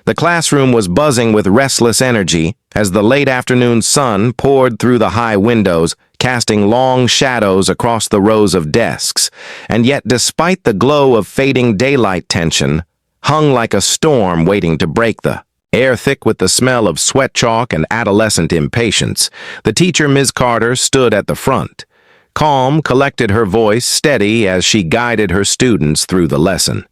The classroom was buzzing with restless energy as the late afternoon sun poured through the high windows, casting long shadows across the rows of desks, and yet despite the glow of fading daylight tension, hung like a storm waiting to break the air thick with the smell of sweat chalk and adolescent impatience. The teacher, Ms. Carter, stood at the front. Calm, collected, her voice steady as she guided her students through the lesson,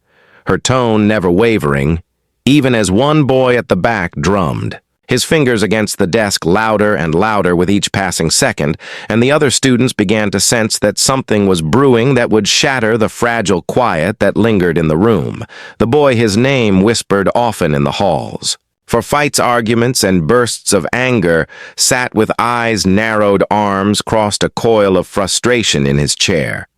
her tone never wavering, even as one boy at the back drummed, his fingers against the desk louder and louder with each passing second, and the other students began to sense that something was brewing that would shatter the fragile quiet that lingered in the room. The boy, his name, whispered often in the halls. For fights, arguments, and bursts of anger, sat with eyes narrowed, arms crossed, a coil of frustration in his chair.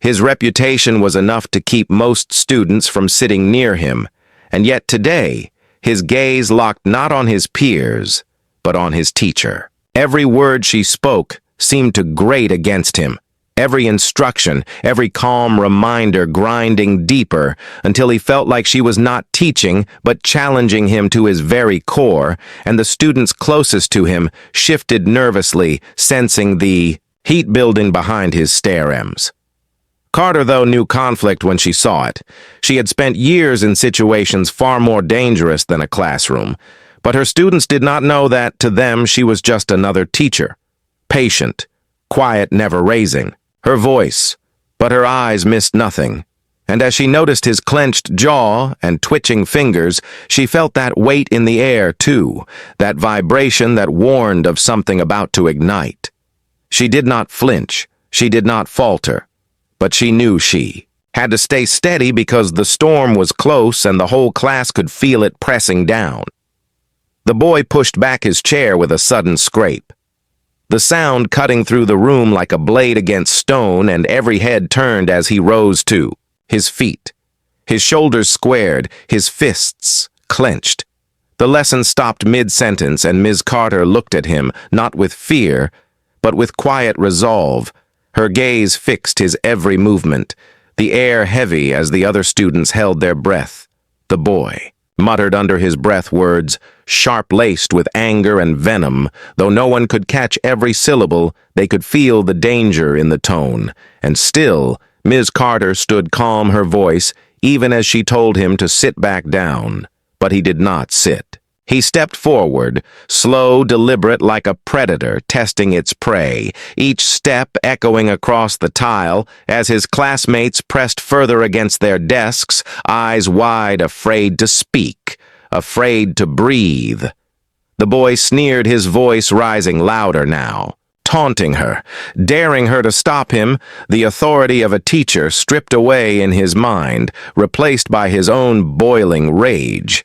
His reputation was enough to keep most students from sitting near him, and yet today, his gaze locked not on his peers, but on his teacher. Every word she spoke seemed to grate against him, every instruction, every calm reminder grinding deeper until he felt like she was not teaching but challenging him to his very core, and the students closest to him shifted nervously, sensing the heat building behind his stare-ems. Carter, though, knew conflict when she saw it. She had spent years in situations far more dangerous than a classroom, but her students did not know that, to them, she was just another teacher. Patient, quiet, never raising. Her voice, but her eyes missed nothing. And as she noticed his clenched jaw and twitching fingers, she felt that weight in the air, too, that vibration that warned of something about to ignite. She did not flinch, she did not falter. But she knew she had to stay steady because the storm was close and the whole class could feel it pressing down. The boy pushed back his chair with a sudden scrape, the sound cutting through the room like a blade against stone, and every head turned as he rose to his feet, his shoulders squared, his fists clenched. The lesson stopped mid-sentence, and Ms. Carter looked at him, not with fear, but with quiet resolve. Her gaze fixed his every movement, the air heavy as the other students held their breath. The boy muttered under his breath words, sharp-laced with anger and venom. Though no one could catch every syllable, they could feel the danger in the tone. And still, Ms. Carter stood calm, her voice, even as she told him to sit back down. But he did not sit. He stepped forward, slow, deliberate, like a predator testing its prey, each step echoing across the tile as his classmates pressed further against their desks, eyes wide, afraid to speak, afraid to breathe. The boy sneered, his voice rising louder now, taunting her, daring her to stop him, the authority of a teacher stripped away in his mind, replaced by his own boiling rage.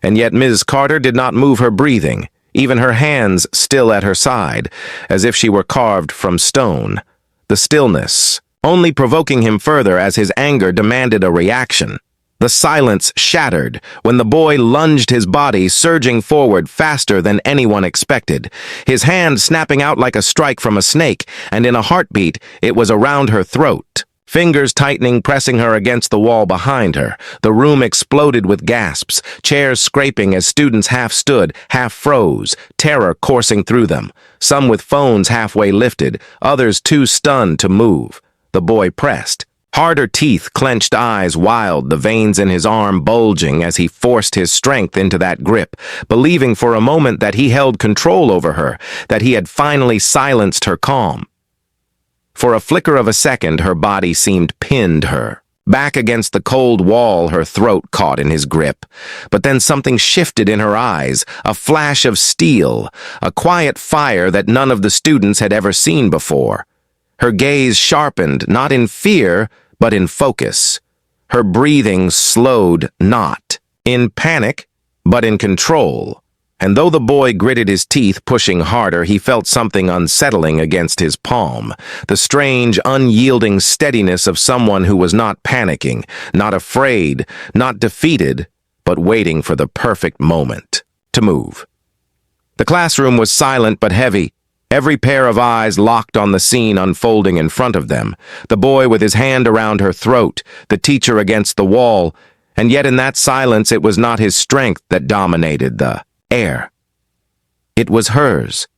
And yet Ms. Carter did not move her breathing, even her hands still at her side, as if she were carved from stone. The stillness, only provoking him further as his anger demanded a reaction. The silence shattered when the boy lunged, his body surging forward faster than anyone expected, his hand snapping out like a strike from a snake, and in a heartbeat it was around her throat. Fingers tightening, pressing her against the wall behind her. The room exploded with gasps, chairs scraping as students half stood, half froze, terror coursing through them, some with phones halfway lifted, others too stunned to move. The boy pressed. Harder teeth, clenched eyes wild, the veins in his arm bulging as he forced his strength into that grip, believing for a moment that he held control over her, that he had finally silenced her calm. For a flicker of a second, her body seemed pinned her. Back against the cold wall, her throat caught in his grip. But then something shifted in her eyes, a flash of steel, a quiet fire that none of the students had ever seen before. Her gaze sharpened, not in fear, but in focus. Her breathing slowed, not in panic, but in control. And though the boy gritted his teeth, pushing harder, he felt something unsettling against his palm, the strange, unyielding steadiness of someone who was not panicking, not afraid, not defeated, but waiting for the perfect moment to move. The classroom was silent but heavy, every pair of eyes locked on the scene unfolding in front of them, the boy with his hand around her throat, the teacher against the wall, And yet in that silence it was not his strength that dominated the air. It was hers,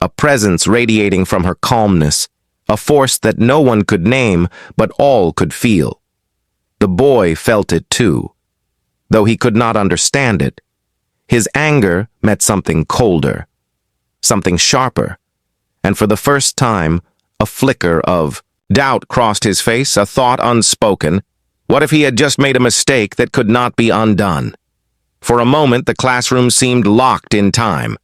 a presence radiating from her calmness, a force that no one could name but all could feel. The boy felt it too, though he could not understand it. His anger met something colder, something sharper, and for the first time, a flicker of doubt crossed his face, a thought unspoken. What if he had just made a mistake that could not be undone? For a moment, the classroom seemed locked in time,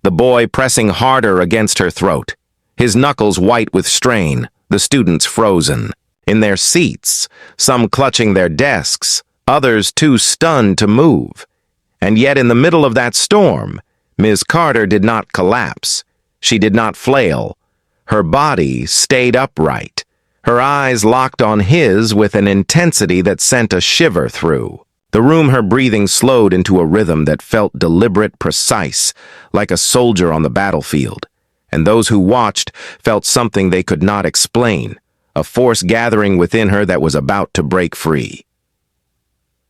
the boy pressing harder against her throat, his knuckles white with strain, the students frozen. In their seats, some clutching their desks, others too stunned to move. And yet in the middle of that storm, Ms. Carter did not collapse. She did not flail. Her body stayed upright, her eyes locked on his with an intensity that sent a shiver through the room. Her breathing slowed into a rhythm that felt deliberate, precise, like a soldier on the battlefield. And those who watched felt something they could not explain, a force gathering within her that was about to break free.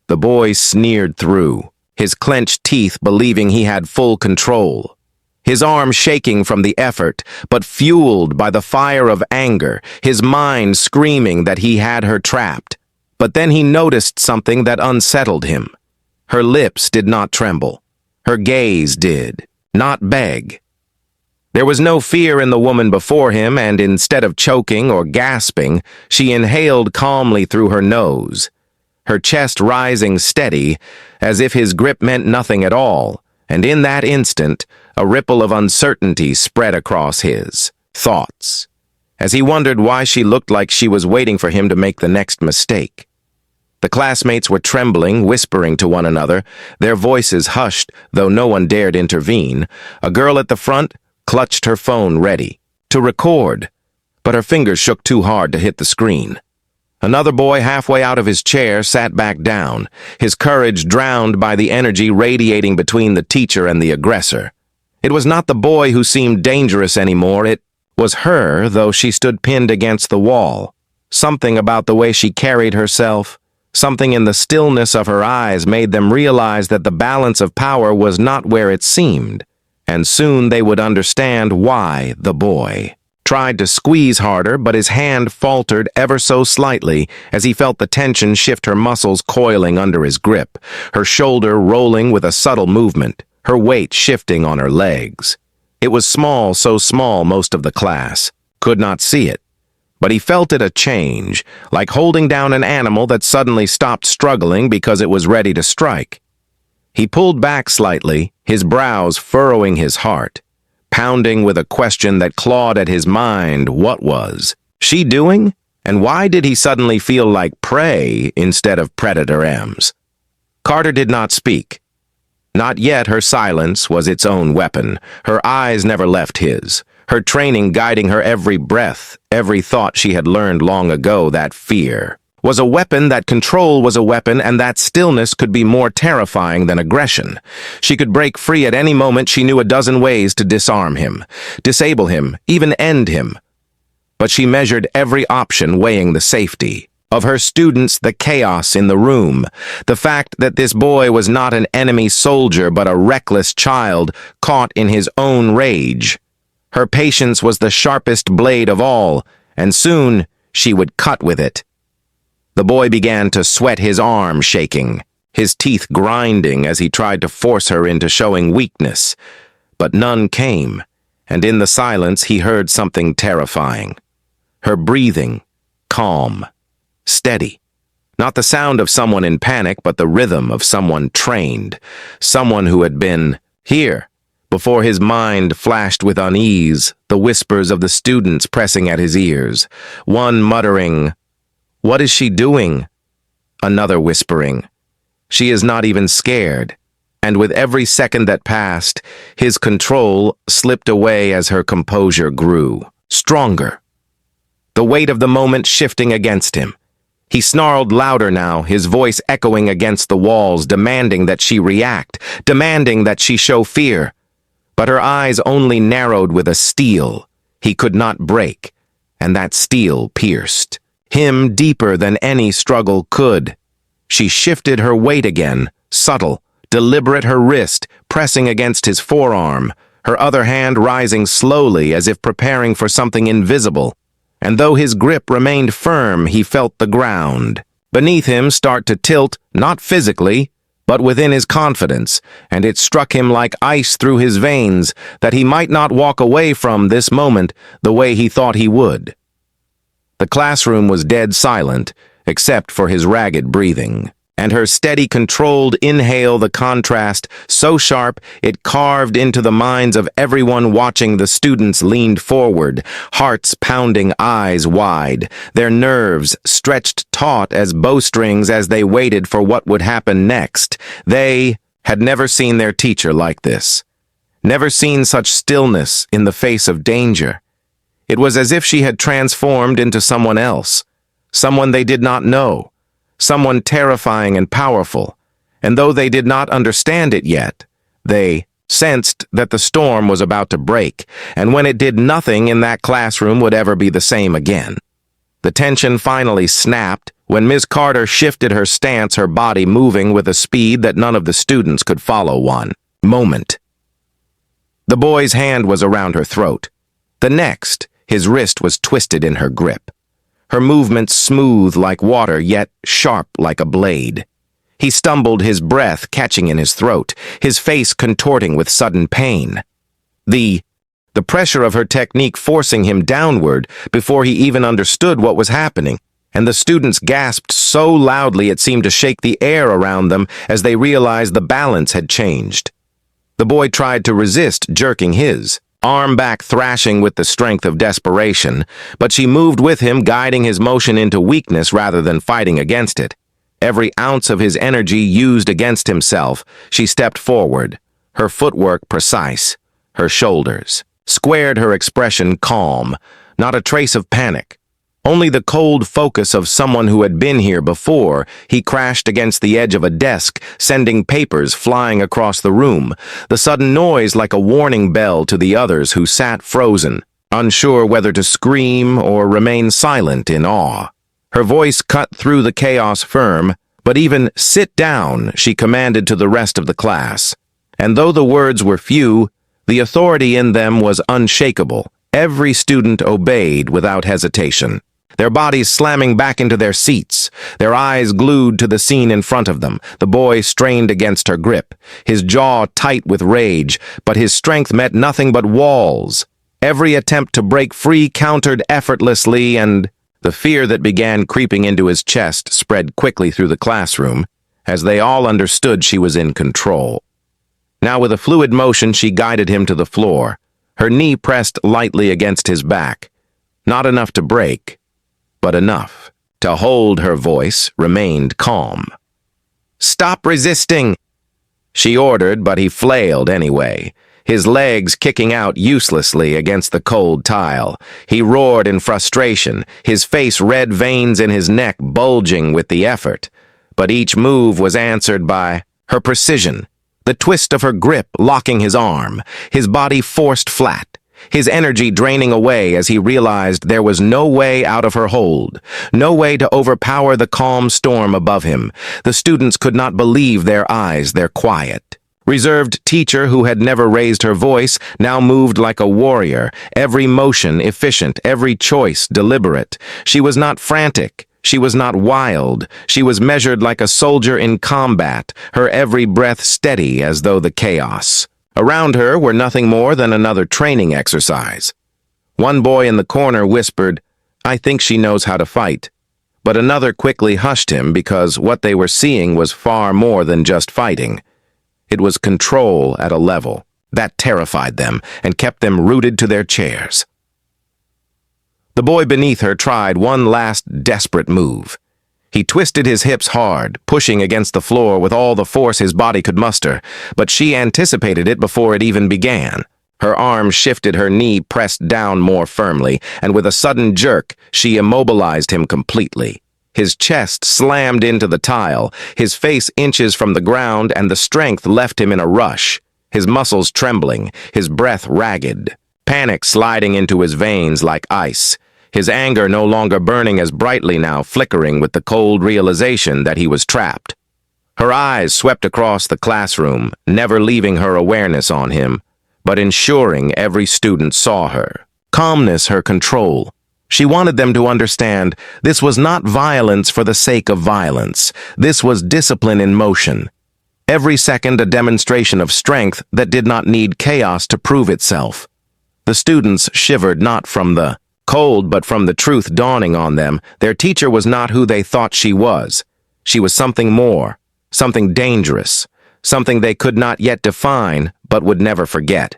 The boy sneered through, his clenched teeth believing he had full control. His arm shaking from the effort, but fueled by the fire of anger, his mind screaming that he had her trapped. But then he noticed something that unsettled him. Her lips did not tremble. Her gaze did, not beg. There was no fear in the woman before him, and instead of choking or gasping, she inhaled calmly through her nose, her chest rising steady, as if his grip meant nothing at all. And in that instant, a ripple of uncertainty spread across his thoughts, as he wondered why she looked like she was waiting for him to make the next mistake. The classmates were trembling, whispering to one another, their voices hushed, though no one dared intervene. A girl at the front clutched her phone ready to record, but her fingers shook too hard to hit the screen. Another boy halfway out of his chair sat back down, his courage drowned by the energy radiating between the teacher and the aggressor. It was not the boy who seemed dangerous anymore, it was her, though she stood pinned against the wall. Something about the way she carried herself, something in the stillness of her eyes made them realize that the balance of power was not where it seemed, and soon they would understand why the boy tried to squeeze harder, but his hand faltered ever so slightly as he felt the tension shift, her muscles coiling under his grip, her shoulder rolling with a subtle movement, her weight shifting on her legs. It was small, so small most of the class could not see it, but he felt it a change, like holding down an animal that suddenly stopped struggling because it was ready to strike. He pulled back slightly, his brows furrowing his heart, pounding with a question that clawed at his mind. What was she doing? And why did he suddenly feel like prey instead of predator M's? Carter did not speak. Not yet. Her silence was its own weapon. Her eyes never left his, her training guiding her every breath, every thought she had learned long ago. That fear was a weapon, that control was a weapon, and that stillness could be more terrifying than aggression. She could break free at any moment. She knew a dozen ways to disarm him, disable him, even end him. But she measured every option, weighing the safety of her students, the chaos in the room, the fact that this boy was not an enemy soldier but a reckless child caught in his own rage. Her patience was the sharpest blade of all, and soon she would cut with it. The boy began to sweat, his arm shaking, his teeth grinding as he tried to force her into showing weakness. But none came, and in the silence he heard something terrifying. Her breathing, calm, steady. Not the sound of someone in panic, but the rhythm of someone trained, someone who had been here. Before his mind flashed with unease, the whispers of the students pressing at his ears, one muttering, "What is she doing?" Another whispering, "She is not even scared." And with every second that passed, his control slipped away as her composure grew stronger, the weight of the moment shifting against him. He snarled louder now, his voice echoing against the walls, demanding that she react, demanding that she show fear. But her eyes only narrowed with a steel he could not break, and that steel pierced him deeper than any struggle could. She shifted her weight again, subtle, deliberate, her wrist pressing against his forearm, her other hand rising slowly as if preparing for something invisible. And though his grip remained firm, he felt the ground beneath him start to tilt, not physically, but within his confidence, and it struck him like ice through his veins that he might not walk away from this moment the way he thought he would. The classroom was dead silent, except for his ragged breathing, and her steady, controlled inhale, the contrast so sharp it carved into the minds of everyone watching. The students leaned forward, hearts pounding, eyes wide, their nerves stretched taut as bowstrings as they waited for what would happen next. They had never seen their teacher like this, never seen such stillness in the face of danger. It was as if she had transformed into someone else, someone they did not know, someone terrifying and powerful, and though they did not understand it yet, they sensed that the storm was about to break, and when it did, nothing in that classroom would ever be the same again. The tension finally snapped when Ms. Carter shifted her stance, her body moving with a speed that none of the students could follow. One moment, the boy's hand was around her throat. The next, his wrist was twisted in her grip. Her movements smooth like water, yet sharp like a blade. He stumbled, his breath catching in his throat, his face contorting with sudden pain. The pressure of her technique forcing him downward before he even understood what was happening, and the students gasped so loudly it seemed to shake the air around them as they realized the balance had changed. The boy tried to resist, jerking his arm back, thrashing with the strength of desperation, but she moved with him, guiding his motion into weakness rather than fighting against it. Every ounce of his energy used against himself, she stepped forward, her footwork precise, her shoulders squared, her expression calm, not a trace of panic. Only the cold focus of someone who had been here before. He crashed against the edge of a desk, sending papers flying across the room, the sudden noise like a warning bell to the others who sat frozen, unsure whether to scream or remain silent in awe. Her voice cut through the chaos firm, but even "sit down," she commanded to the rest of the class. And though the words were few, the authority in them was unshakable. Every student obeyed without hesitation, their bodies slamming back into their seats, their eyes glued to the scene in front of them. The boy strained against her grip, his jaw tight with rage, but his strength met nothing but walls. Every attempt to break free countered effortlessly, and the fear that began creeping into his chest spread quickly through the classroom, as they all understood she was in control. Now, with a fluid motion, she guided him to the floor, her knee pressed lightly against his back. Not enough to break, but enough to hold. Her voice remained calm. "Stop resisting," she ordered, but he flailed anyway, his legs kicking out uselessly against the cold tile. He roared in frustration, his face, red veins in his neck bulging with the effort. But each move was answered by her precision, the twist of her grip locking his arm, his body forced flat, his energy draining away as he realized there was no way out of her hold, no way to overpower the calm storm above him. The students could not believe their eyes, their quiet, reserved teacher who had never raised her voice now moved like a warrior, every motion efficient, every choice deliberate. She was not frantic. She was not wild. She was measured like a soldier in combat, her every breath steady as though the chaos around her were nothing more than another training exercise. One boy in the corner whispered, "I think she knows how to fight." But another quickly hushed him because what they were seeing was far more than just fighting. It was control at a level that terrified them and kept them rooted to their chairs. The boy beneath her tried one last desperate move. He twisted his hips hard, pushing against the floor with all the force his body could muster, but she anticipated it before it even began. Her arm shifted, her knee pressed down more firmly, and with a sudden jerk, she immobilized him completely. His chest slammed into the tile, his face inches from the ground, and the strength left him in a rush, his muscles trembling, his breath ragged, panic sliding into his veins like ice. his anger no longer burning as brightly now, flickering with the cold realization that he was trapped. Her eyes swept across the classroom, never leaving her awareness on him, but ensuring every student saw her. Calmness, her control. She wanted them to understand this was not violence for the sake of violence. This was discipline in motion. Every second a demonstration of strength that did not need chaos to prove itself. The students shivered not from the cold but from the truth dawning on them. Their teacher was not who they thought she was. She was something more, something dangerous, something they could not yet define but would never forget.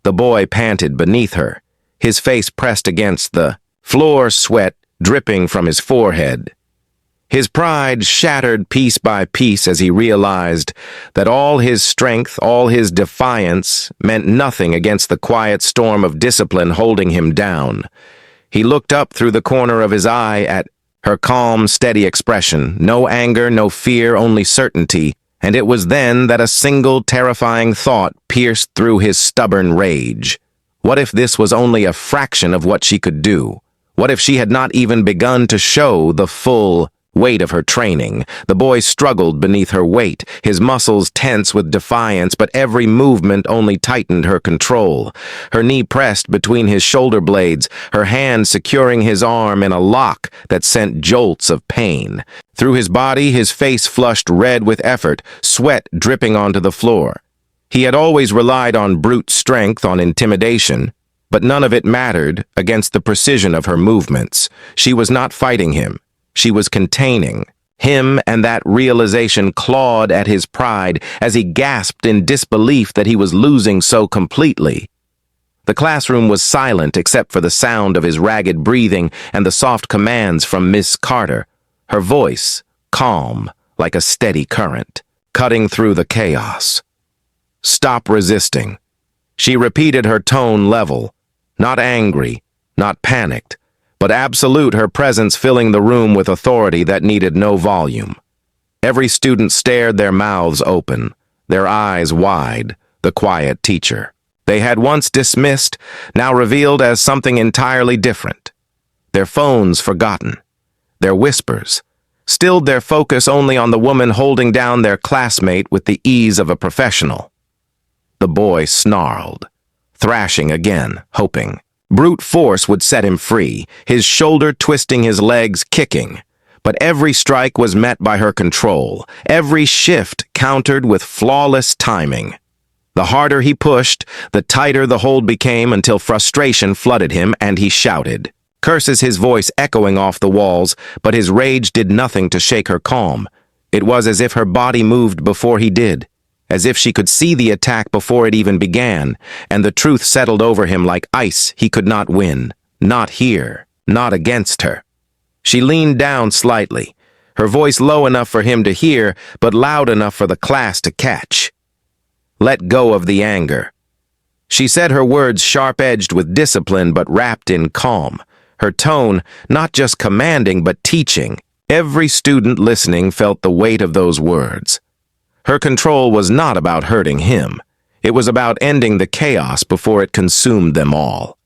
The boy panted beneath her, his face pressed against the floor, sweat dripping from his forehead. His pride shattered piece by piece as he realized that all his strength, all his defiance, meant nothing against the quiet storm of discipline holding him down. He looked up through the corner of his eye at her calm, steady expression, no anger, no fear, only certainty, and it was then that a single terrifying thought pierced through his stubborn rage. What if this was only a fraction of what she could do? What if she had not even begun to show the full weight of her training? The boy struggled beneath her weight, his muscles tense with defiance, but every movement only tightened her control. Her knee pressed between his shoulder blades, her hand securing his arm in a lock that sent jolts of pain. Through his body, his face flushed red with effort, sweat dripping onto the floor. He had always relied on brute strength, on intimidation, but none of it mattered against the precision of her movements. She was not fighting him. She was containing him, and that realization clawed at his pride as he gasped in disbelief that he was losing so completely. The classroom was silent except for the sound of his ragged breathing and the soft commands from Miss Carter, her voice calm like a steady current, cutting through the chaos. "Stop resisting." She repeated, her tone level, not angry, not panicked, but absolute, her presence filling the room with authority that needed no volume. Every student stared, their mouths open, their eyes wide, the quiet teacher they had once dismissed, now revealed as something entirely different. Their phones forgotten, their whispers, stilled their focus only on the woman holding down their classmate with the ease of a professional. The boy snarled, thrashing again, hoping brute force would set him free, his shoulder twisting, his legs kicking. But every strike was met by her control, every shift countered with flawless timing. The harder he pushed, the tighter the hold became until frustration flooded him and he shouted. Curses, his voice echoing off the walls, but his rage did nothing to shake her calm. It was as if her body moved before he did, as if she could see the attack before it even began, and the truth settled over him like ice. He could not win, not here, not against her. She leaned down slightly, her voice low enough for him to hear, but loud enough for the class to catch. "Let go of the anger." She said, her words sharp-edged with discipline but wrapped in calm, her tone not just commanding but teaching. Every student listening felt the weight of those words. Her control was not about hurting him. It was about ending the chaos before it consumed them all.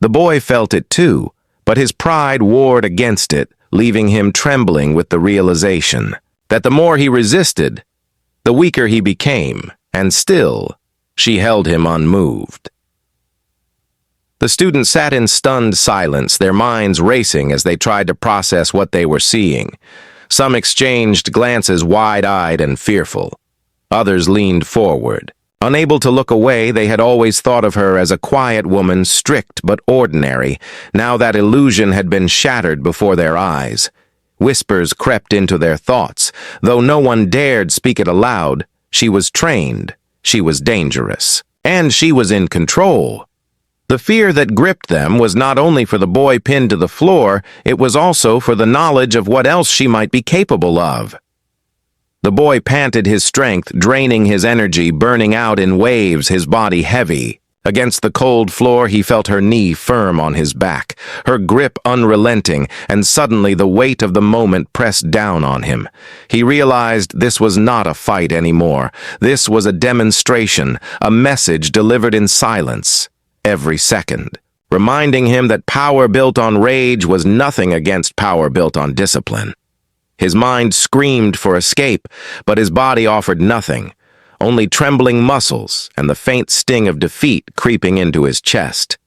The boy felt it too, but his pride warred against it, leaving him trembling with the realization that the more he resisted, the weaker he became, and still, she held him unmoved. The students sat in stunned silence, their minds racing as they tried to process what they were seeing. Some exchanged glances wide-eyed and fearful. Others leaned forward. Unable to look away, they had always thought of her as a quiet woman, strict but ordinary. Now that illusion had been shattered before their eyes. Whispers crept into their thoughts. Though no one dared speak it aloud, she was trained, she was dangerous, and she was in control. The fear that gripped them was not only for the boy pinned to the floor, it was also for the knowledge of what else she might be capable of. The boy panted, his strength draining his energy, burning out in waves, his body heavy. Against the cold floor, he felt her knee firm on his back, her grip unrelenting, and suddenly the weight of the moment pressed down on him. He realized this was not a fight anymore. This was a demonstration, a message delivered in silence. Every second, reminding him that power built on rage was nothing against power built on discipline. His mind screamed for escape, but his body offered nothing, only trembling muscles and the faint sting of defeat creeping into his chest.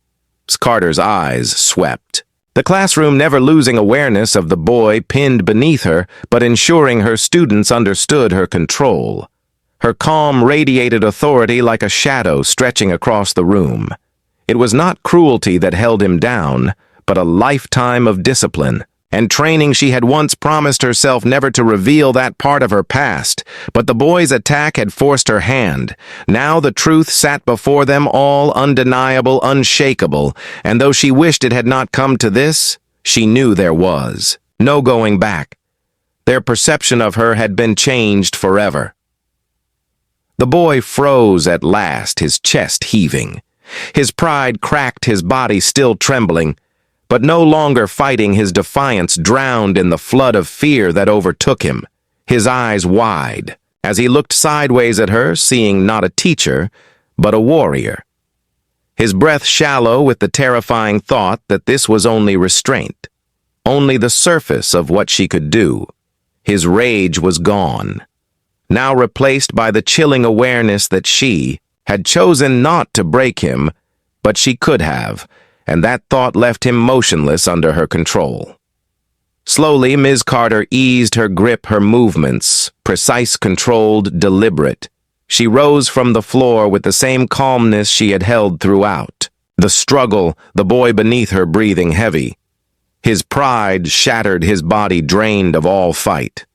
Carter's eyes swept. The classroom never losing awareness of the boy pinned beneath her, but ensuring her students understood her control. Her calm radiated authority like a shadow stretching across the room. It was not cruelty that held him down, but a lifetime of discipline and training. She had once promised herself never to reveal that part of her past, but the boy's attack had forced her hand. Now the truth sat before them, all undeniable, unshakable, and though she wished it had not come to this, she knew there was no going back. Their perception of her had been changed forever. The boy froze at last, his chest heaving. His pride cracked, his body still trembling, but no longer fighting. His defiance drowned in the flood of fear that overtook him, his eyes wide, as he looked sideways at her, seeing not a teacher, but a warrior. His breath shallow with the terrifying thought that this was only restraint, only the surface of what she could do. His rage was gone, now replaced by the chilling awareness that she had chosen not to break him, but she could have, and that thought left him motionless under her control. Slowly, Ms. Carter eased her grip, her movements, precise, controlled, deliberate. She rose from the floor with the same calmness she had held throughout. The struggle, the boy beneath her breathing heavy. His pride shattered, his body drained of all fight.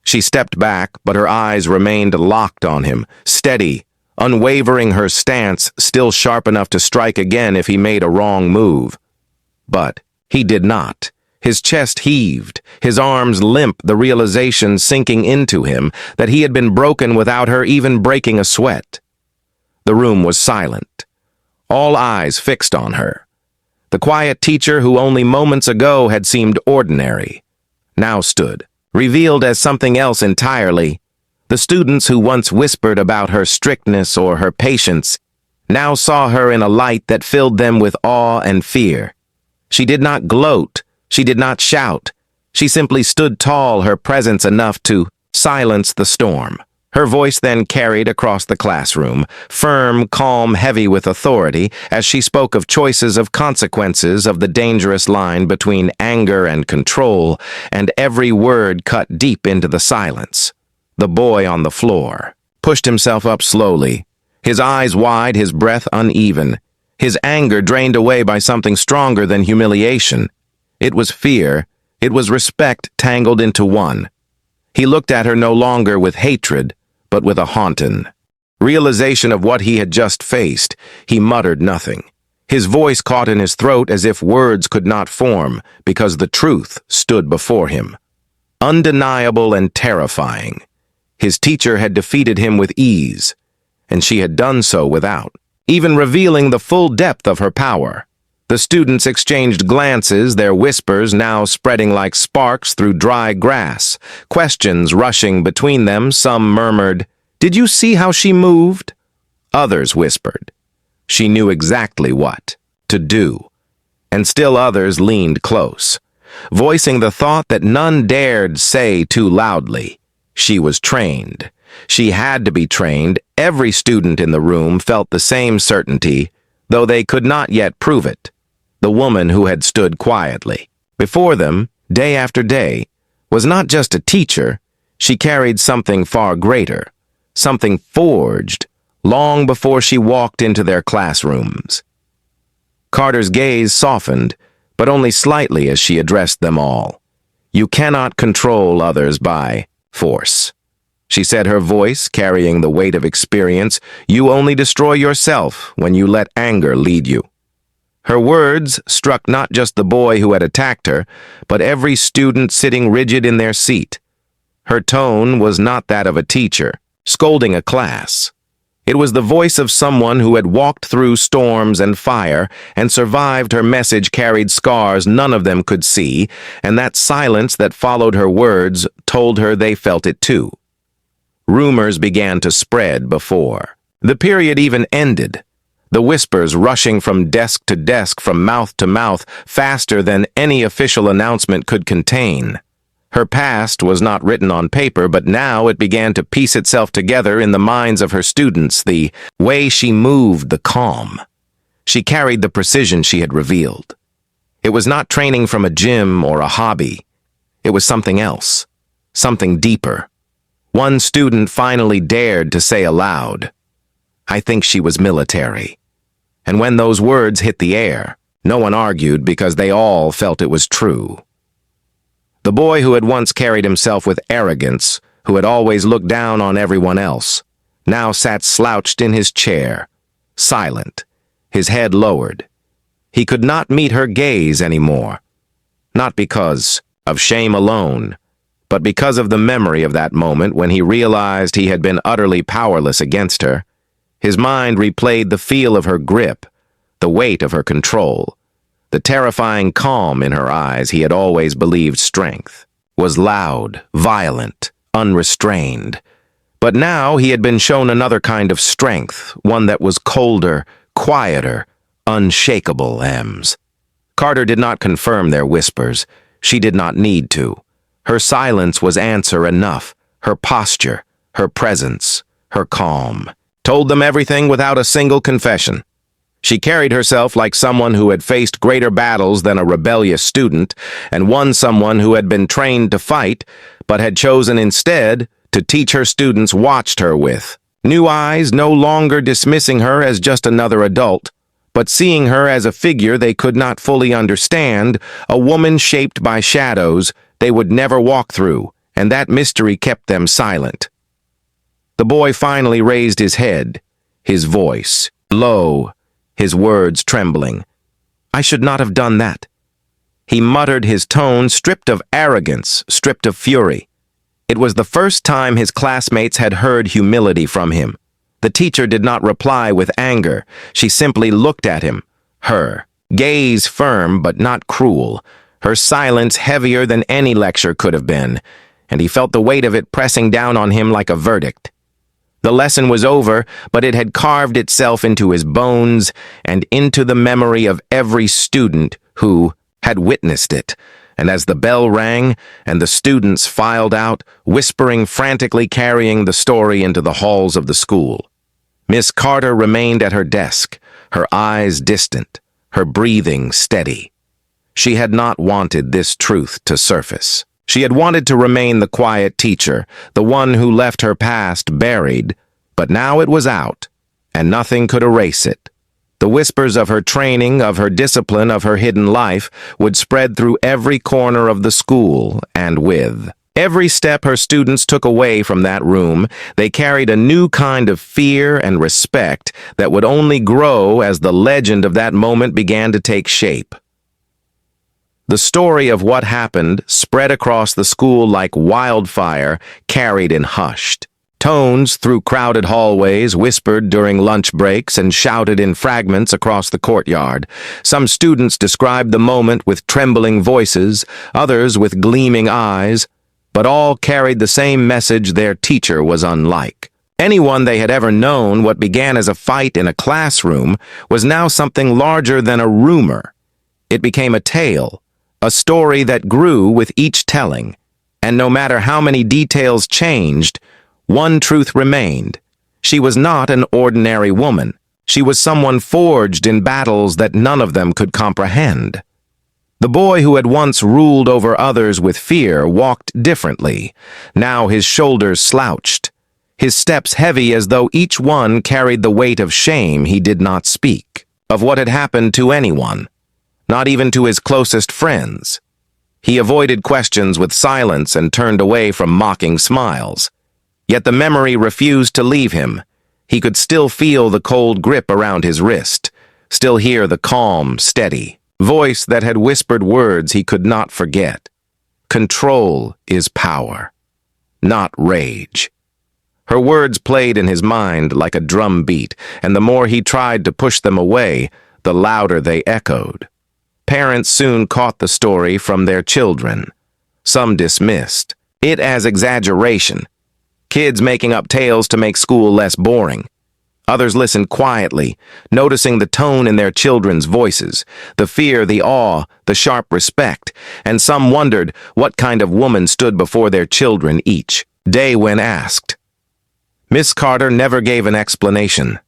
She stepped back, but her eyes remained locked on him, steady, unwavering, her stance still sharp enough to strike again if he made a wrong move. But he did not. His chest heaved, his arms limp, the realization sinking into him that he had been broken without her even breaking a sweat. The room was silent, all eyes fixed on her. The quiet teacher who only moments ago had seemed ordinary, now stood, revealed as something else entirely. The students who once whispered about her strictness or her patience now saw her in a light that filled them with awe and fear. She did not gloat, she did not shout. She simply stood tall, her presence enough to silence the storm. Her voice then carried across the classroom, firm, calm, heavy with authority, as she spoke of choices, of consequences, of the dangerous line between anger and control, and every word cut deep into the silence. The boy on the floor pushed himself up slowly, his eyes wide, his breath uneven, his anger drained away by something stronger than humiliation. It was fear, it was respect tangled into one. He looked at her no longer with hatred, but with a haunting realization of what he had just faced. He muttered nothing. His voice caught in his throat as if words could not form, because the truth stood before him, undeniable and terrifying. His teacher had defeated him with ease, and she had done so without even revealing the full depth of her power. The students exchanged glances, their whispers now spreading like sparks through dry grass, questions rushing between them. Some murmured, "Did you see how she moved?" Others whispered, "She knew exactly what to do." And still others leaned close, voicing the thought that none dared say too loudly. She was trained. She had to be trained. Every student in the room felt the same certainty, though they could not yet prove it. The woman who had stood quietly before them, day after day, was not just a teacher. She carried something far greater, something forged long before she walked into their classrooms. Carter's gaze softened, but only slightly as she addressed them all. "You cannot control others by force," she said, her voice carrying the weight of experience. "You only destroy yourself when you let anger lead you." Her words struck not just the boy who had attacked her, but every student sitting rigid in their seat. Her tone was not that of a teacher scolding a class. It was the voice of someone who had walked through storms and fire and survived. Her message carried scars none of them could see, and that silence that followed her words told her they felt it too. Rumors began to spread before the period even ended. the whispers rushing from desk to desk, from mouth to mouth, faster than any official announcement could contain. Her past was not written on paper, but now it began to piece itself together in the minds of her students, the way she moved, the calm. She carried the precision she had revealed. It was not training from a gym or a hobby. It was something else, something deeper. One student finally dared to say aloud, "I think she was military." And when those words hit the air, no one argued because they all felt it was true. The boy who had once carried himself with arrogance, who had always looked down on everyone else, now sat slouched in his chair, silent, his head lowered. He could not meet her gaze anymore, not because of shame alone, but because of the memory of that moment when he realized he had been utterly powerless against her. His mind replayed the feel of her grip, the weight of her control. The terrifying calm in her eyes he had always believed strength was loud, violent, unrestrained. But now he had been shown another kind of strength, one that was colder, quieter, unshakable. Carter did not confirm their whispers. She did not need to. Her silence was answer enough. Her posture, her presence, her calm told them everything without a single confession. She carried herself like someone who had faced greater battles than a rebellious student, and won someone who had been trained to fight, but had chosen instead to teach her students watched her with new eyes, no longer dismissing her as just another adult, but seeing her as a figure they could not fully understand, a woman shaped by shadows they would never walk through, and that mystery kept them silent. The boy finally raised his head, his voice low, his words trembling. "I should not have done that." He muttered, his tone stripped of arrogance, stripped of fury. It was the first time his classmates had heard humility from him. The teacher did not reply with anger. She simply looked at him, her gaze firm but not cruel, her silence heavier than any lecture could have been, and he felt the weight of it pressing down on him like a verdict. The lesson was over, but it had carved itself into his bones and into the memory of every student who had witnessed it. And as the bell rang and the students filed out, whispering frantically, carrying the story into the halls of the school, Miss Carter remained at her desk, her eyes distant, her breathing steady. She had not wanted this truth to surface. She had wanted to remain the quiet teacher, the one who left her past buried, but now it was out, and nothing could erase it. The whispers of her training, of her discipline, of her hidden life would spread through every corner of the school, and with every step her students took away from that room, they carried a new kind of fear and respect that would only grow as the legend of that moment began to take shape. The story of what happened spread across the school like wildfire, carried in hushed tones through crowded hallways, whispered during lunch breaks, and shouted in fragments across the courtyard. Some students described the moment with trembling voices, others with gleaming eyes, but all carried the same message: their teacher was unlike anyone they had ever known. What began as a fight in a classroom was now something larger than a rumor. It became a tale, a story that grew with each telling, and no matter how many details changed, one truth remained. She was not an ordinary woman. She was someone forged in battles that none of them could comprehend. The boy who had once ruled over others with fear walked differently. Now his shoulders slouched, his steps heavy as though each one carried the weight of shame. He did not speak of what had happened to anyone, not even to his closest friends. He avoided questions with silence and turned away from mocking smiles. Yet the memory refused to leave him. He could still feel the cold grip around his wrist, still hear the calm, steady voice that had whispered words he could not forget. Control is power, not rage. Her words played in his mind like a drum beat, and the more he tried to push them away, the louder they echoed. Parents soon caught the story from their children. Some dismissed it as exaggeration, kids making up tales to make school less boring. Others listened quietly, noticing the tone in their children's voices, the fear, the awe, the sharp respect, and some wondered what kind of woman stood before their children each day when asked. Miss Carter never gave an explanation.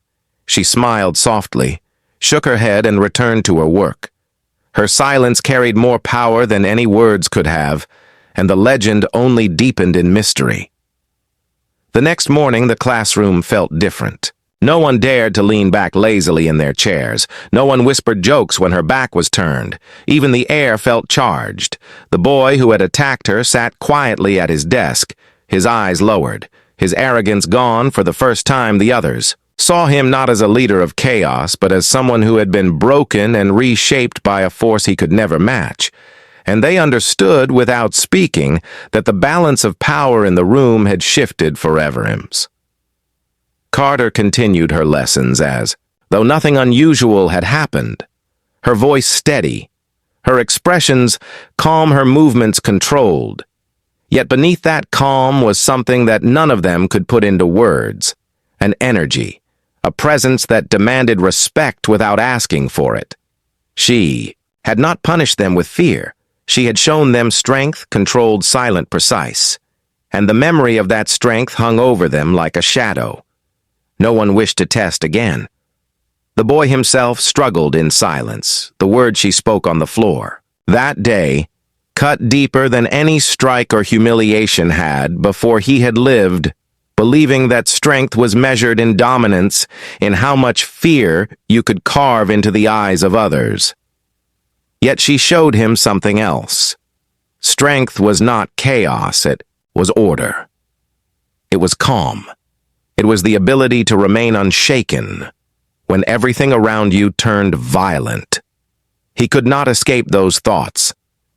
She smiled softly, shook her head, and returned to her work. Her silence carried more power than any words could have, and the legend only deepened in mystery. The next morning, the classroom felt different. No one dared to lean back lazily in their chairs. No one whispered jokes when her back was turned. Even the air felt charged. The boy who had attacked her sat quietly at his desk, his eyes lowered, his arrogance gone. For the first time, the others saw him not as a leader of chaos, but as someone who had been broken and reshaped by a force he could never match. And they understood, without speaking, that the balance of power in the room had shifted forever. Carter continued her lessons as though nothing unusual had happened. Her voice steady, her expressions calm, her movements controlled. Yet beneath that calm was something that none of them could put into words, an energy, a presence that demanded respect without asking for it. She had not punished them with fear. She had shown them strength, controlled, silent, precise. And the memory of that strength hung over them like a shadow. No one wished to test again. The boy himself struggled in silence, the words she spoke on the floor. That day, cut deeper than any strike or humiliation had before he had lived, believing that strength was measured in dominance, in how much fear you could carve into the eyes of others. Yet she showed him something else. Strength was not chaos, it was order. It was calm. It was the ability to remain unshaken when everything around you turned violent. He could not escape those thoughts,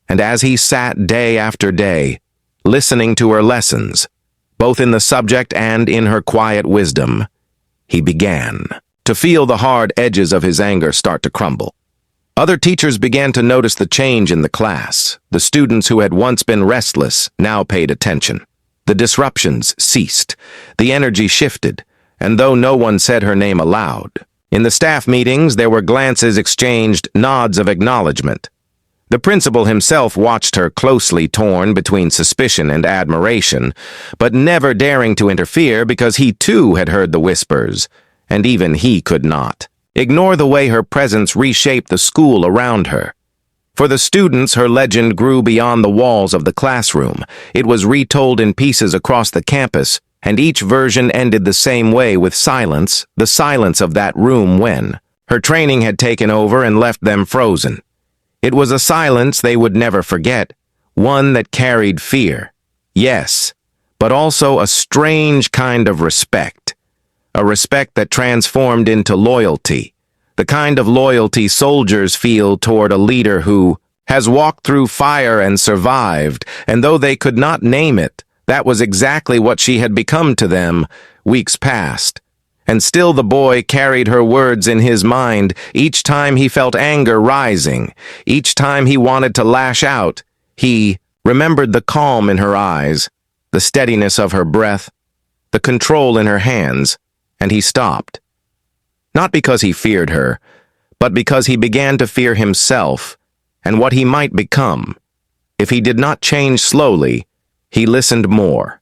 and as he sat day after day, listening to her lessons, both in the subject and in her quiet wisdom, he began to feel the hard edges of his anger start to crumble. Other teachers began to notice the change in the class. The students who had once been restless now paid attention. The disruptions ceased, the energy shifted, and though no one said her name aloud, in the staff meetings there were glances exchanged, nods of acknowledgement. The principal himself watched her closely, torn between suspicion and admiration, but never daring to interfere because he too had heard the whispers, and even he could not ignore the way her presence reshaped the school around her. For the students, her legend grew beyond the walls of the classroom. It was retold in pieces across the campus, and each version ended the same way, with silence, the silence of that room when her training had taken over and left them frozen. It was a silence they would never forget, one that carried fear, yes, but also a strange kind of respect, a respect that transformed into loyalty. The kind of loyalty soldiers feel toward a leader who has walked through fire and survived, and though they could not name it, that was exactly what she had become to them weeks past. And still the boy carried her words in his mind each time he felt anger rising, each time he wanted to lash out. He remembered the calm in her eyes, the steadiness of her breath, the control in her hands, and he stopped. Not because he feared her, but because he began to fear himself and what he might become. If he did not change slowly, he listened more.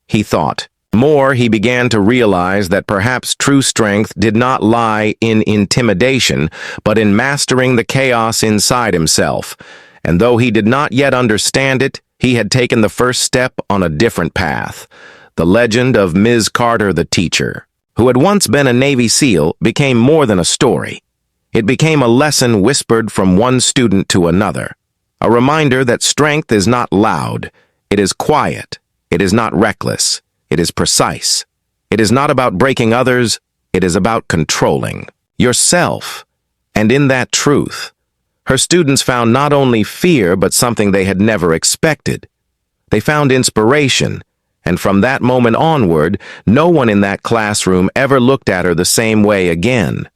He thought more. He began to realize that perhaps true strength did not lie in intimidation, but in mastering the chaos inside himself. And though he did not yet understand it, he had taken the first step on a different path. The legend of Ms. Carter, the teacher, who had once been a Navy SEAL, became more than a story. It became a lesson whispered from one student to another, a reminder that strength is not loud, it is quiet, it is not reckless, it is precise. It is not about breaking others, it is about controlling yourself. And in that truth, her students found not only fear, but something they had never expected. They found inspiration, and from that moment onward, no one in that classroom ever looked at her the same way again.